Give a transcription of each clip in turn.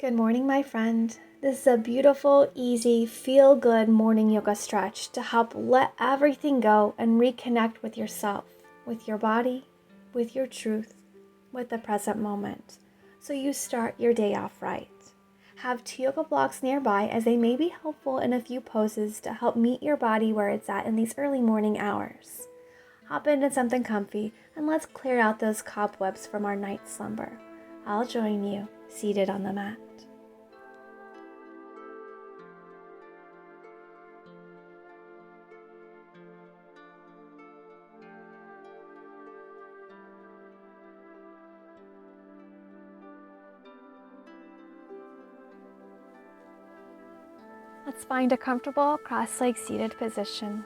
Good morning, my friend. This is a beautiful, easy, feel-good morning yoga stretch to help let everything go and reconnect with yourself, with your body, with your truth, with the present moment, so you start your day off right. Have 2 yoga blocks nearby, as they may be helpful in a few poses to help meet your body where it's at in these early morning hours. Hop into something comfy and let's clear out those cobwebs from our night slumber. I'll join you seated on the mat. Let's find a comfortable cross-legged seated position.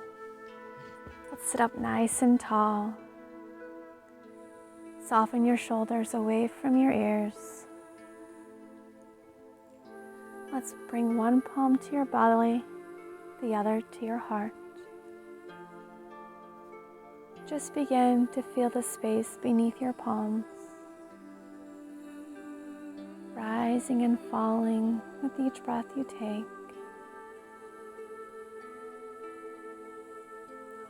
Let's sit up nice and tall. Soften your shoulders away from your ears. Let's bring one palm to your belly, the other to your heart. Just begin to feel the space beneath your palms, rising and falling with each breath you take.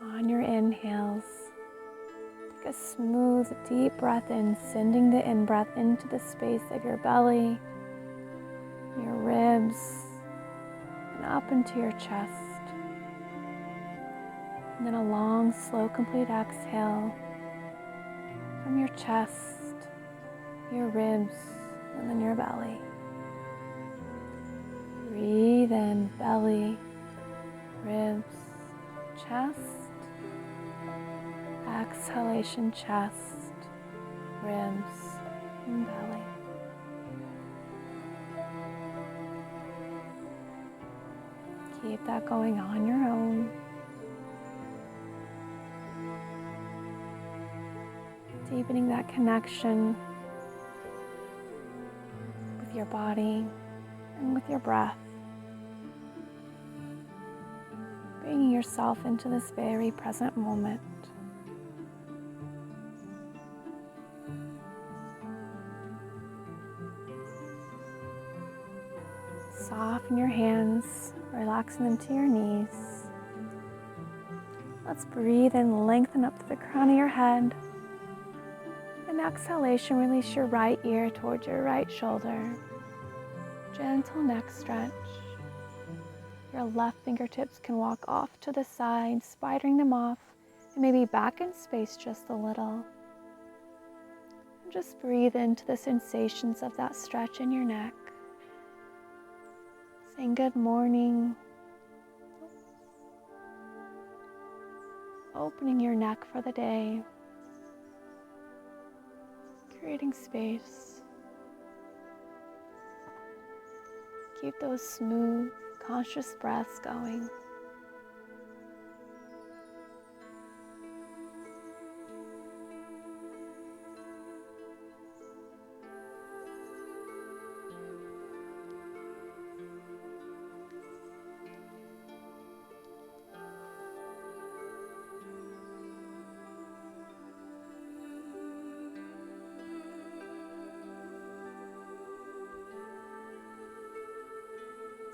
On your inhales, take a smooth, deep breath in, sending the in-breath into the space of your belly, your ribs, and up into your chest. And then a long, slow, complete exhale from your chest, your ribs, and then your belly. Breathe in, belly, ribs, chest. Exhalation, chest, ribs, and belly. Keep that going on your own. Deepening that connection with your body and with your breath. Bringing yourself into this very present moment. Soften your hands, relaxing them to your knees. Let's breathe and lengthen up to the crown of your head. And exhalation, release your right ear towards your right shoulder. Gentle neck stretch. Your left fingertips can walk off to the side, spidering them off, and maybe back in space just a little. And just breathe into the sensations of that stretch in your neck. Saying good morning. Opening your neck for the day. Creating space. Keep those smooth, conscious breaths going.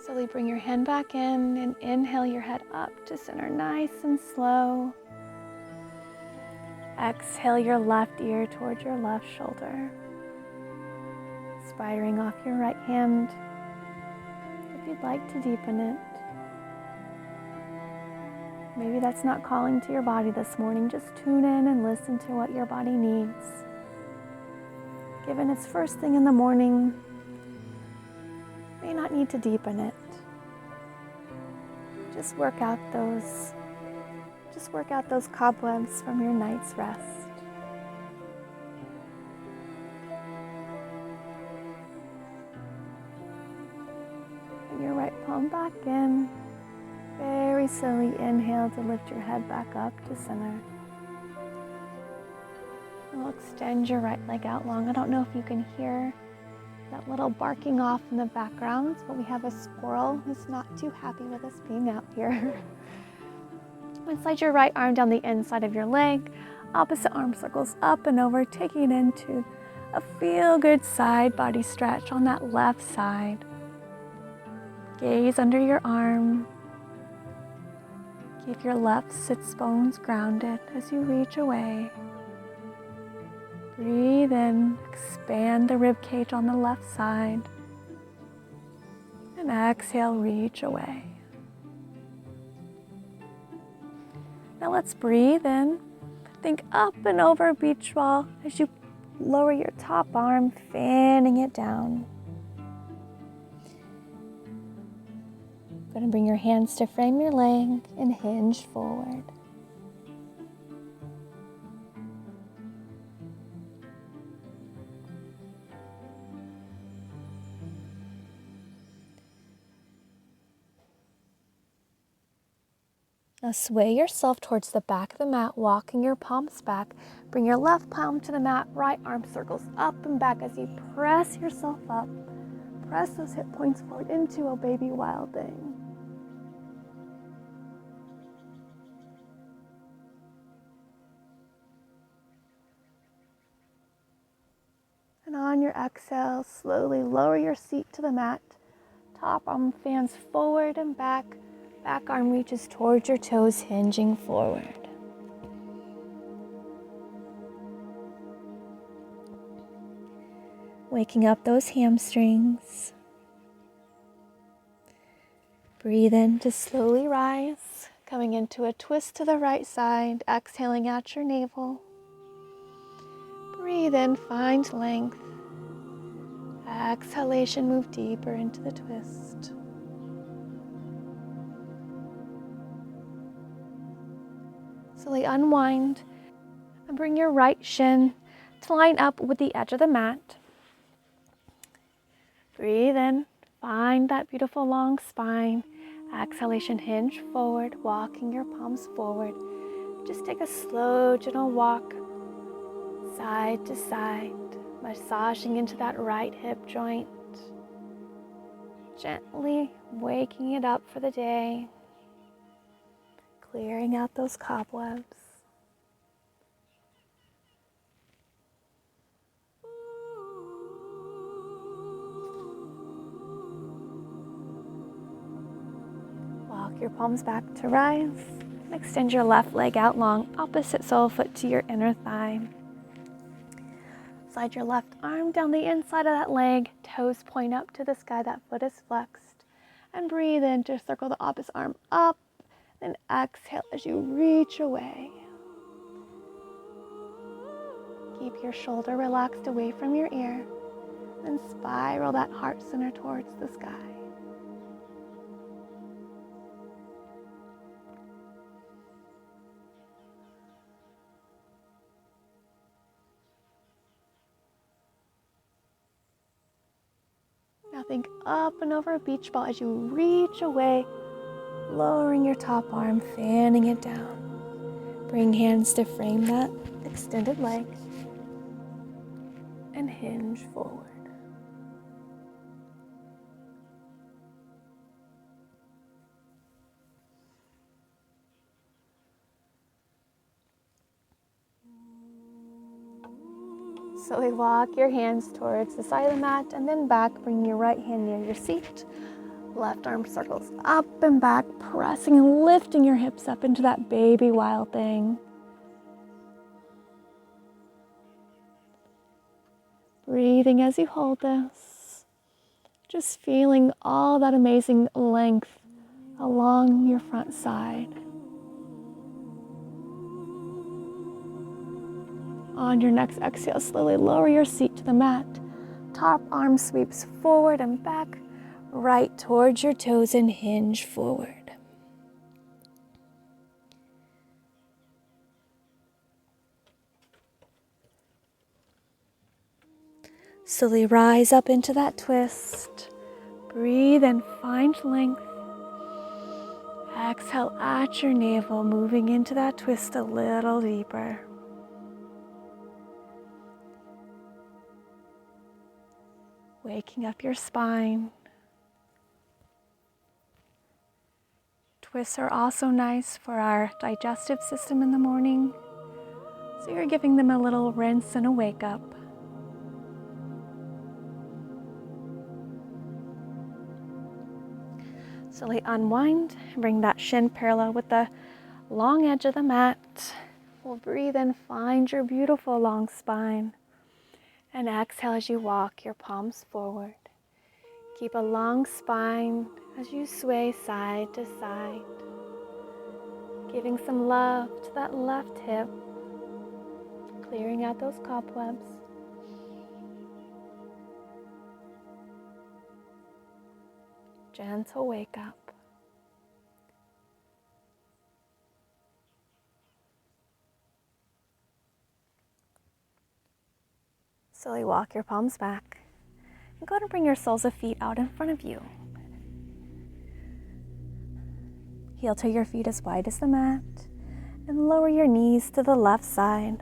Slowly bring your hand back in and inhale your head up to center nice and slow. Exhale your left ear towards your left shoulder. Spidering off your right hand if you'd like to deepen it. Maybe that's not calling to your body this morning. Just tune in and listen to what your body needs. Given it's first thing in the morning, may not need to deepen it. Just work out those cobwebs from your night's rest. Bring your right palm back in. Very slowly inhale to lift your head back up to center. And we'll extend your right leg out long. I don't know if you can hear that little barking off in the background, but we have a squirrel who's not too happy with us being out here. And slide your right arm down the inside of your leg. Opposite arm circles up and over, taking it into a feel-good side body stretch on that left side. Gaze under your arm. Keep your left sits bones grounded as you reach away. Breathe in, expand the rib cage on the left side. And exhale, reach away. Now let's breathe in. Think up and over beach ball as you lower your top arm, fanning it down. Going to bring your hands to frame your leg and hinge forward. Now sway yourself towards the back of the mat, walking your palms back. Bring your left palm to the mat, right arm circles up and back as you press yourself up. Press those hip points forward into a baby wild thing. And on your exhale, slowly lower your seat to the mat. Top arm fans forward and back. Back arm reaches towards your toes, hinging forward. Waking up those hamstrings. Breathe in to slowly rise, coming into a twist to the right side, exhaling at your navel. Breathe in, find length. Exhalation, move deeper into the twist. Slowly unwind and bring your right shin to line up with the edge of the mat. Breathe in, find that beautiful long spine. Exhalation, hinge forward, walking your palms forward. Just take a slow, gentle walk side to side, massaging into that right hip joint. Gently waking it up for the day. Clearing out those cobwebs. Walk your palms back to rise. And extend your left leg out long, opposite sole foot to your inner thigh. Slide your left arm down the inside of that leg. Toes point up to the sky, that foot is flexed. And breathe in to circle the opposite arm up. Then exhale as you reach away. Keep your shoulder relaxed away from your ear. Then spiral that heart center towards the sky. Now think up and over a beach ball as you reach away. Lowering your top arm, fanning it down. Bring hands to frame that extended leg and hinge forward. Slowly walk your hands towards the side of the mat and then back. Bring your right hand near your seat. Left arm circles up and back, pressing and lifting your hips up into that baby wild thing. Breathing as you hold this. Just feeling all that amazing length along your front side. On your next exhale, slowly lower your seat to the mat. Top arm sweeps forward and back, right towards your toes and hinge forward. Slowly rise up into that twist. Breathe and find length. Exhale at your navel, moving into that twist a little deeper. Waking up your spine. Twists are also nice for our digestive system in the morning. So you're giving them a little rinse and a wake up. Slowly unwind and bring that shin parallel with the long edge of the mat. We'll breathe in, find your beautiful long spine. And exhale as you walk your palms forward. Keep a long spine as you sway side to side. Giving some love to that left hip. Clearing out those cobwebs. Gentle wake up. Slowly walk your palms back. And go ahead and bring your soles of feet out in front of you. Heel to your feet as wide as the mat. And lower your knees to the left side.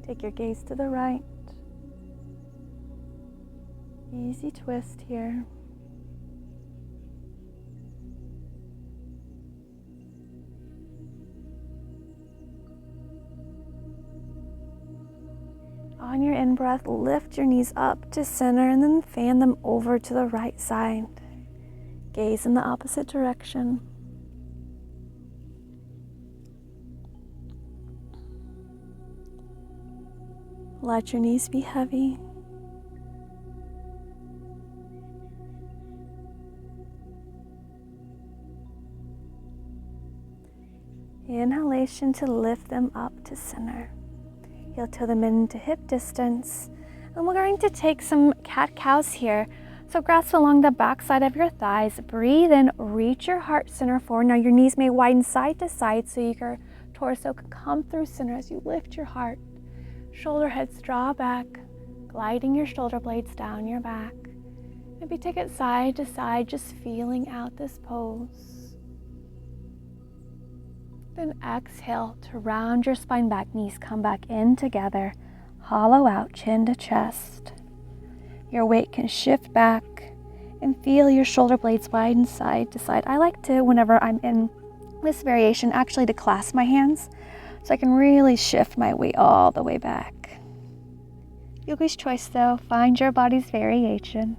Take your gaze to the right. Easy twist here. On your in-breath, lift your knees up to center and then fan them over to the right side. Gaze in the opposite direction. Let your knees be heavy. Inhalation to lift them up to center. Heel toe them into hip distance. And we're going to take some cat-cows here. So grasp along the back side of your thighs. Breathe in, reach your heart center forward. Now your knees may widen side to side so your torso can come through center as you lift your heart. Shoulder heads draw back, gliding your shoulder blades down your back. Maybe take it side to side, just feeling out this pose. Then exhale to round your spine back, knees come back in together, hollow out, chin to chest. Your weight can shift back and feel your shoulder blades widen side to side. I like to, whenever I'm in this variation, actually to clasp my hands so I can really shift my weight all the way back. Yogi's choice though, find your body's variation.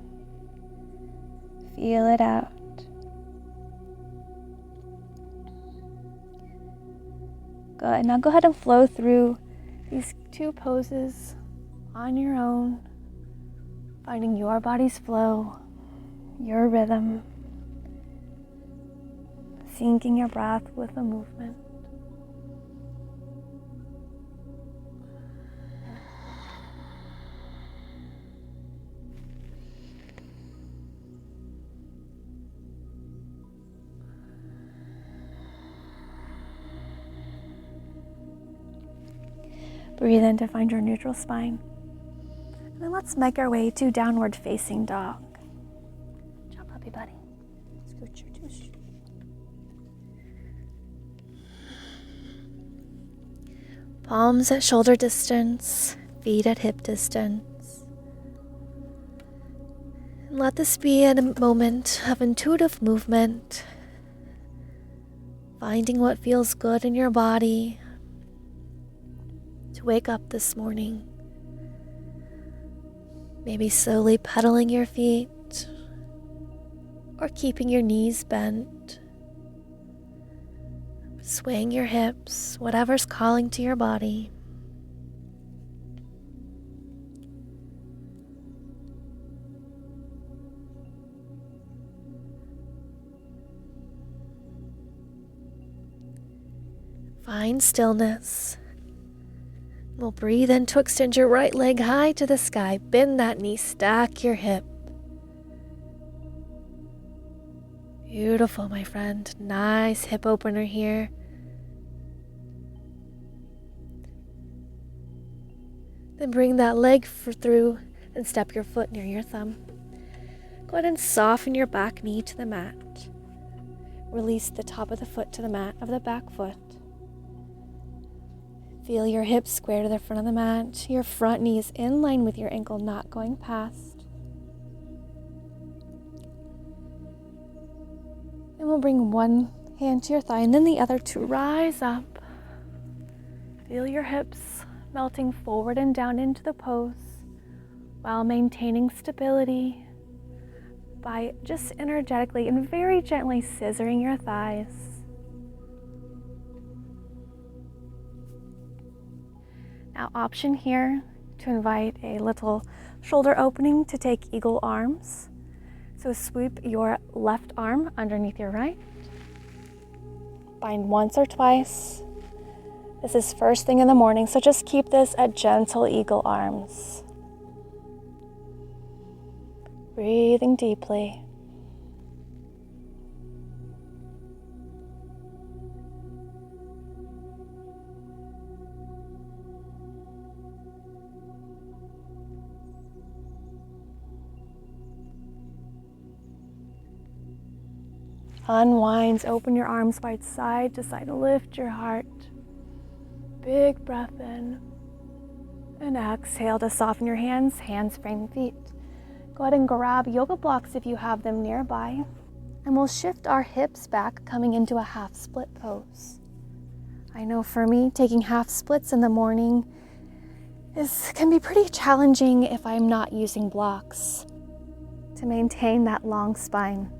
Feel it out. Good. Now go ahead and flow through these two poses on your own, finding your body's flow, your rhythm, syncing your breath with the movement. Breathe in to find your neutral spine. And then let's make our way to downward facing dog. Good job, puppy buddy. Scoot your toes. Palms at shoulder distance, feet at hip distance. And let this be a moment of intuitive movement, finding what feels good in your body. To wake up this morning, maybe slowly pedaling your feet or keeping your knees bent, swaying your hips, whatever's calling to your body. Find stillness. We'll breathe in to extend your right leg high to the sky. Bend that knee, stack your hip. Beautiful, my friend. Nice hip opener here. Then bring that leg through and step your foot near your thumb. Go ahead and soften your back knee to the mat. Release the top of the foot to the mat of the back foot. Feel your hips square to the front of the mat. Your front knee is in line with your ankle, not going past. And we'll bring one hand to your thigh and then the other to rise up. Feel your hips melting forward and down into the pose while maintaining stability. by just energetically and very gently scissoring your thighs. Now, option here to invite a little shoulder opening to take eagle arms. So sweep your left arm underneath your right. Bind once or twice. This is first thing in the morning, so just keep this at gentle eagle arms. Breathing deeply. Unwinds, open your arms wide side to side, lift your heart. Big breath in. And exhale to soften your hands, hands frame feet. Go ahead and grab yoga blocks if you have them nearby. And we'll shift our hips back, coming into a half split pose. I know for me, taking half splits in the morning can be pretty challenging if I'm not using blocks to maintain that long spine.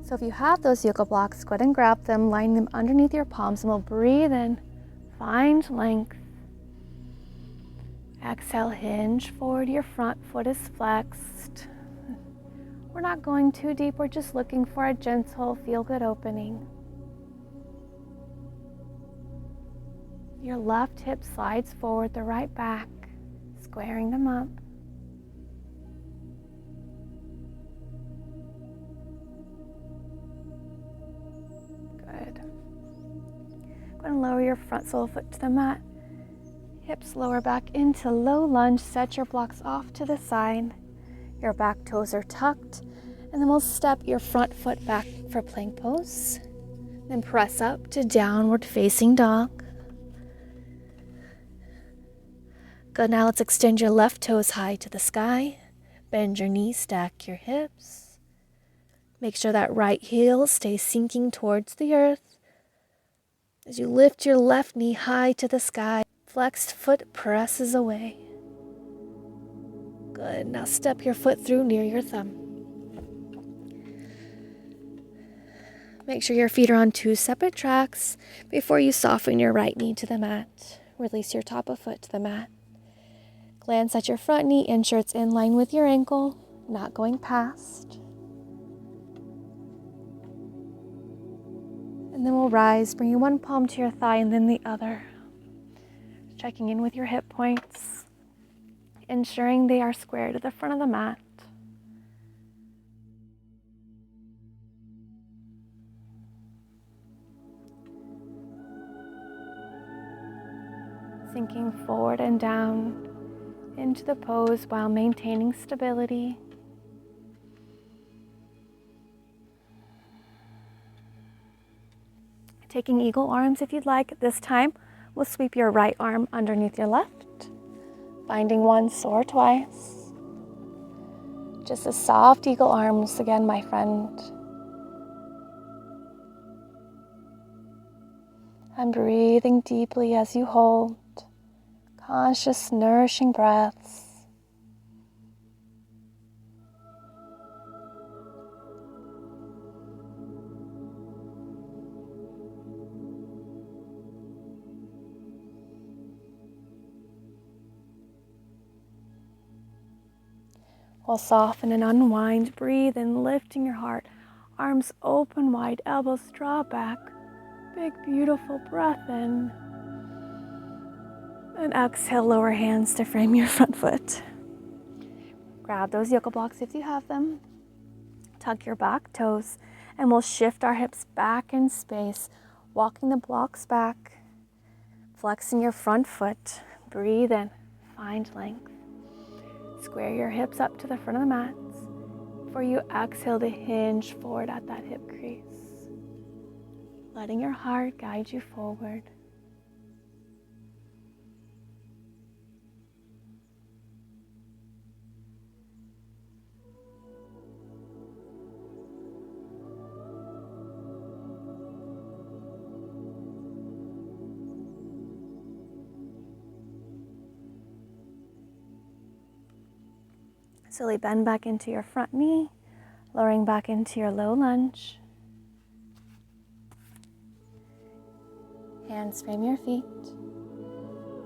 So if you have those yoga blocks, go ahead and grab them, line them underneath your palms, and we'll breathe in, find length. Exhale, hinge forward, your front foot is flexed. We're not going too deep, we're just looking for a gentle, feel-good opening. Your left hip slides forward, the right back, squaring them up. Good. Go ahead and lower your front sole foot to the mat. Hips lower back into low lunge. Set your blocks off to the side. Your back toes are tucked. And then we'll step your front foot back for plank pose. Then press up to downward facing dog. Good, now let's extend your left toes high to the sky. Bend your knees, stack your hips. Make sure that right heel stays sinking towards the earth. As you lift your left knee high to the sky, flexed foot presses away. Good, now step your foot through near your thumb. Make sure your feet are on 2 separate tracks before you soften your right knee to the mat. Release your top of foot to the mat. Glance at your front knee, ensure it's in line with your ankle, not going past. And then we'll rise, bringing one palm to your thigh and then the other. Checking in with your hip points, ensuring they are square to the front of the mat. Sinking forward and down into the pose while maintaining stability. Taking eagle arms if you'd like. This time, we'll sweep your right arm underneath your left, binding once or twice. Just a soft eagle arms again, my friend. And breathing deeply as you hold. Conscious, nourishing breaths. We'll soften and unwind. Breathe in, lifting your heart. Arms open wide, elbows draw back. Big, beautiful breath in. And exhale, lower hands to frame your front foot. Grab those yoga blocks if you have them. Tuck your back toes, and we'll shift our hips back in space, walking the blocks back, flexing your front foot. Breathe in, find length. Square your hips up to the front of the mat. Before you exhale to hinge forward at that hip crease. Letting your heart guide you forward. Slowly bend back into your front knee. Lowering back into your low lunge. Hands frame your feet.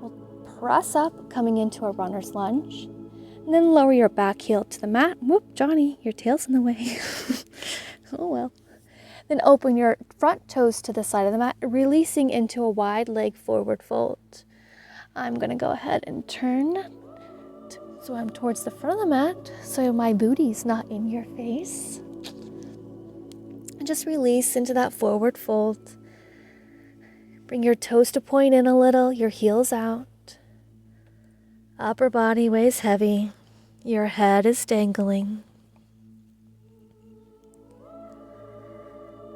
We'll press up, coming into a runner's lunge. And then lower your back heel to the mat. Whoop, Johnny, your tail's in the way. Oh well. Then open your front toes to the side of the mat, releasing into a wide leg forward fold. I'm going to go ahead and turn so I'm towards the front of the mat, so my booty's not in your face. And just release into that forward fold. Bring your toes to point in a little, your heels out. Upper body weighs heavy. Your head is dangling.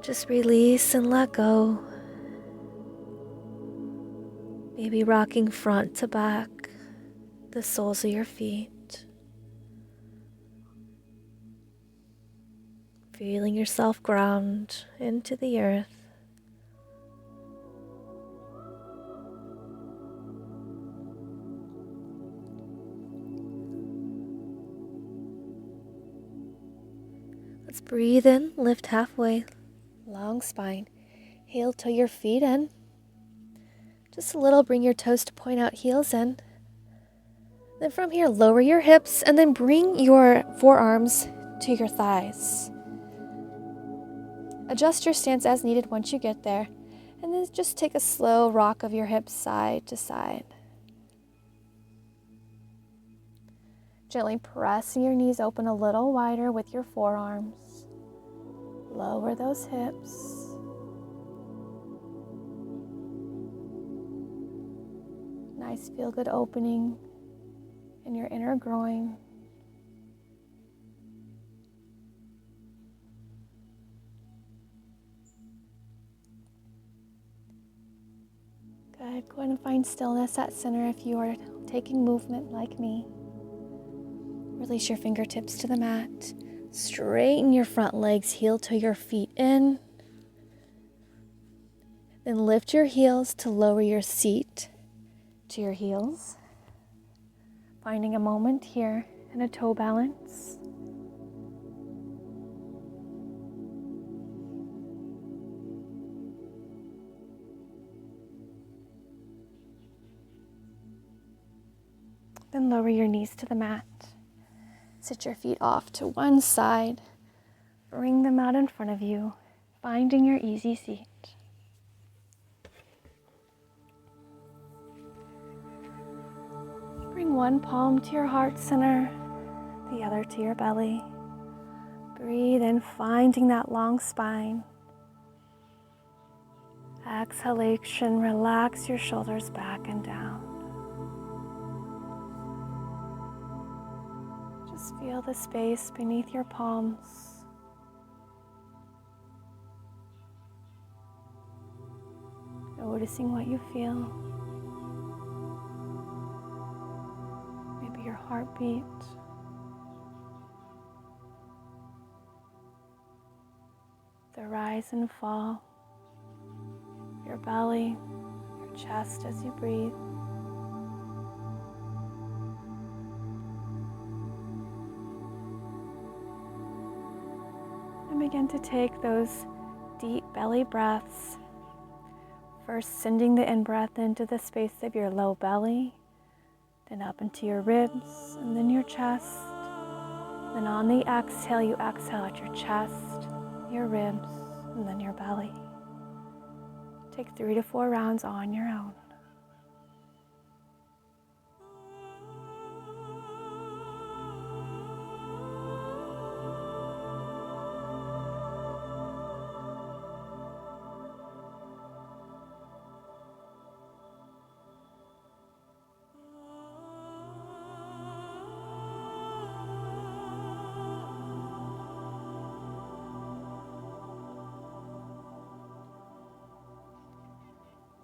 Just release and let go. Maybe rocking front to back, the soles of your feet. Feeling yourself ground into the earth. Let's breathe in, lift halfway, long spine. Heel toe your feet in. Just a little, bring your toes to point out, heels in. Then from here, lower your hips and then bring your forearms to your thighs. Adjust your stance as needed once you get there. And then just take a slow rock of your hips side to side. Gently pressing your knees open a little wider with your forearms. Lower those hips. Nice feel-good opening in your inner groin. Good. Go ahead and find stillness at center if you are taking movement like me. Release your fingertips to the mat. Straighten your front legs, heel to your feet in. Then lift your heels to lower your seat to your heels. Finding a moment here in a toe balance. Then lower your knees to the mat. Sit your feet off to one side. Bring them out in front of you, finding your easy seat. Bring one palm to your heart center, the other to your belly. Breathe in, finding that long spine. Exhalation, relax your shoulders back and down. Just feel the space beneath your palms. Noticing what you feel. Maybe your heartbeat. The rise and fall. Your belly, your chest as you breathe. And begin to take those deep belly breaths. First, sending the in-breath into the space of your low belly, then up into your ribs, and then your chest. Then on the exhale, you exhale at your chest, your ribs, and then your belly. Take 3 to 4 rounds on your own.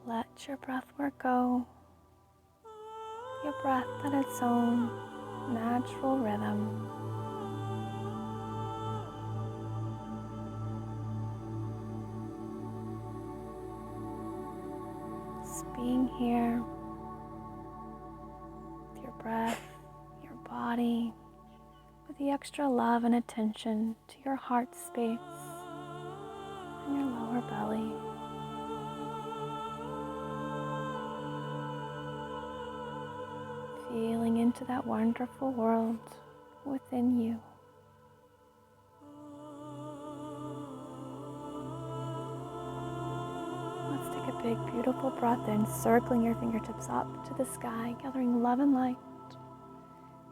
Let your breath work go. Your breath at its own natural rhythm. Just being here with your breath, your body, with the extra love and attention to your heart space and your lower belly. Feeling into that wonderful world within you. Let's take a big, beautiful breath in, circling your fingertips up to the sky, gathering love and light.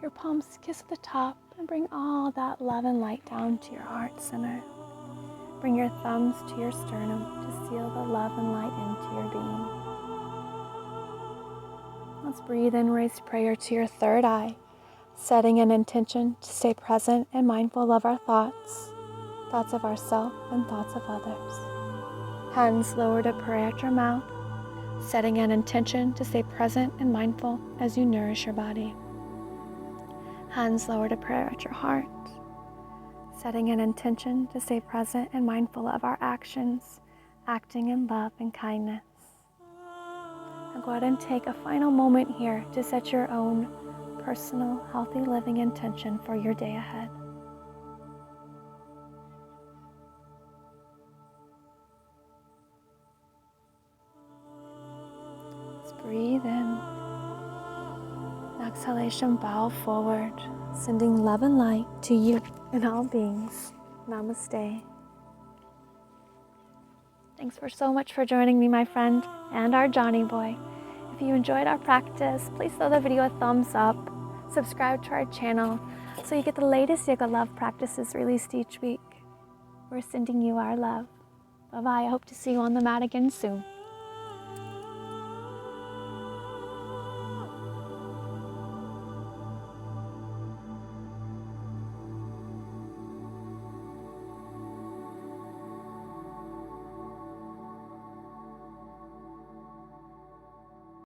Your palms kiss at the top and bring all that love and light down to your heart center. Bring your thumbs to your sternum to seal the love and light into your being. Let's breathe in raised prayer to your third eye, setting an intention to stay present and mindful of our thoughts of ourselves and thoughts of others. Hands lower to pray at your mouth, setting an intention to stay present and mindful as you nourish your body. Hands lower to prayer at your heart, setting an intention to stay present and mindful of our actions, acting in love and kindness. Now go ahead and take a final moment here to set your own personal, healthy living intention for your day ahead. Let's breathe in. Exhalation, bow forward, sending love and light to you and all beings. Namaste. Thanks so much for joining me, my friend, and our Johnny boy. If you enjoyed our practice, please throw the video a thumbs up, subscribe to our channel so you get the latest yoga love practices released each week. We're sending you our love. Bye-bye. I hope to see you on the mat again soon.